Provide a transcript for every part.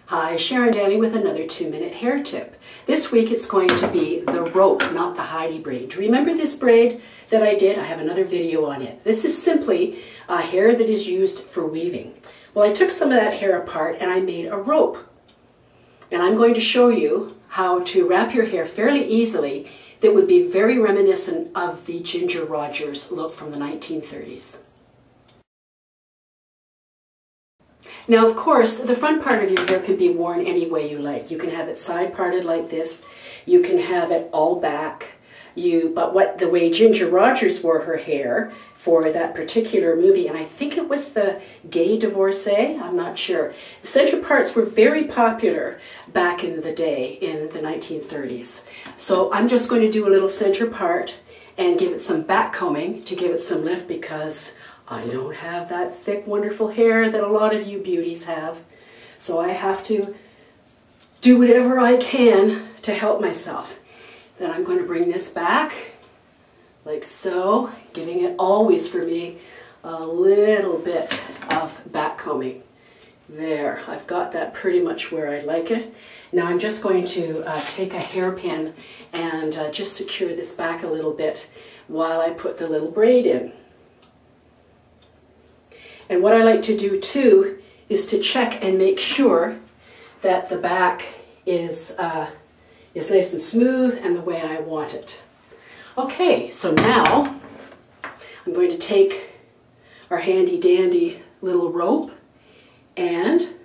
Hi, Sharon Daly with another 2-minute hair tip. This week it's going to be the rope, not the Heidi braid. Do you remember this braid that I did? I have another video on it. This is simply a hair that is used for weaving. Well, I took some of that hair apart and I made a rope. And I'm going to show you how to wrap your hair fairly easily that would be very reminiscent of the Ginger Rogers look from the 1930s. Now, of course, the front part of your hair can be worn any way you like. You can have it side parted like this. You can have it all back. But the way Ginger Rogers wore her hair for that particular movie, and I think it was the Gay Divorcee, I'm not sure. The center parts were very popular back in the day, in the 1930s. So I'm just going to do a little center part and give it some back combing to give it some lift because I don't have that thick, wonderful hair that a lot of you beauties have. So I have to do whatever I can to help myself. Then I'm going to bring this back, like so, giving it always, for me, a little bit of back combing. There, I've got that pretty much where I like it. Now I'm just going to take a hairpin and just secure this back a little bit while I put the little braid in. And what I like to do too is to check and make sure that the back is nice and smooth and the way I want it. Okay, so now I'm going to take our handy dandy little rope and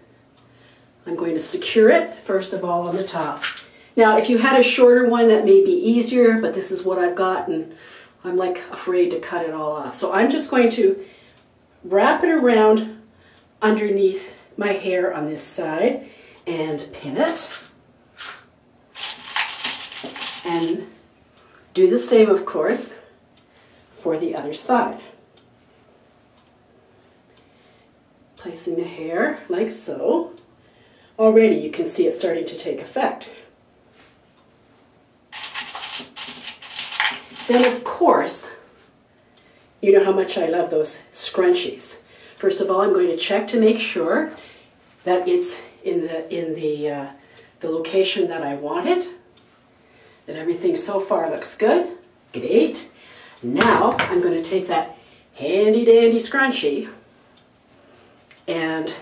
I'm going to secure it first of all on the top. Now if you had a shorter one that may be easier, but this is what I've got and I'm like afraid to cut it all off. So I'm just going to wrap it around underneath my hair on this side and pin it. And do the same, of course, for the other side. Placing the hair like so. Already you can see it starting to take effect. Then, of course, you know how much I love those scrunchies. First of all, I'm going to check to make sure that it's in the location that I want it. That everything so far looks good. Great. Now I'm going to take that handy dandy scrunchie and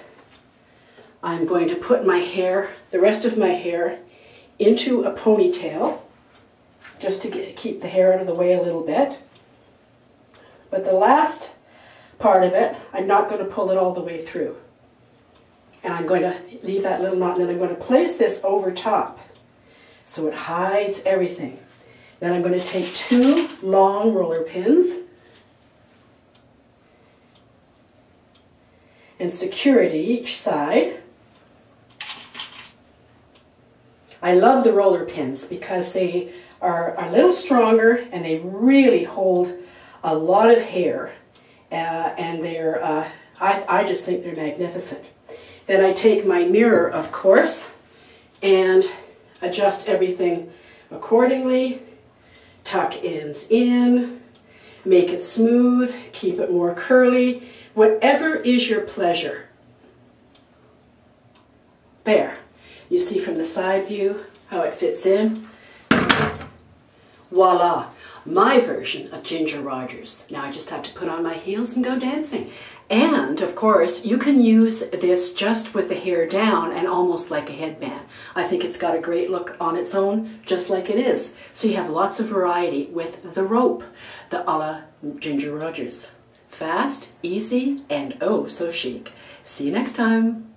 I'm going to put my hair, the rest of my hair, into a ponytail just to keep the hair out of the way a little bit. But the last part of it, I'm not going to pull it all the way through. And I'm going to leave that little knot, and then I'm going to place this over top so it hides everything. Then I'm going to take 2 long roller pins and secure it at each side. I love the roller pins because they are a little stronger and they really hold a lot of hair, and they're, I just think they're magnificent. Then I take my mirror, of course, and adjust everything accordingly, tuck ends in, make it smooth, keep it more curly, whatever is your pleasure. There, you see from the side view how it fits in. Voila, my version of Ginger Rogers. Now I just have to put on my heels and go dancing. And of course, you can use this just with the hair down and almost like a headband. I think it's got a great look on its own, just like it is. So you have lots of variety with the rope, the a la Ginger Rogers. Fast, easy, and oh so chic. See you next time.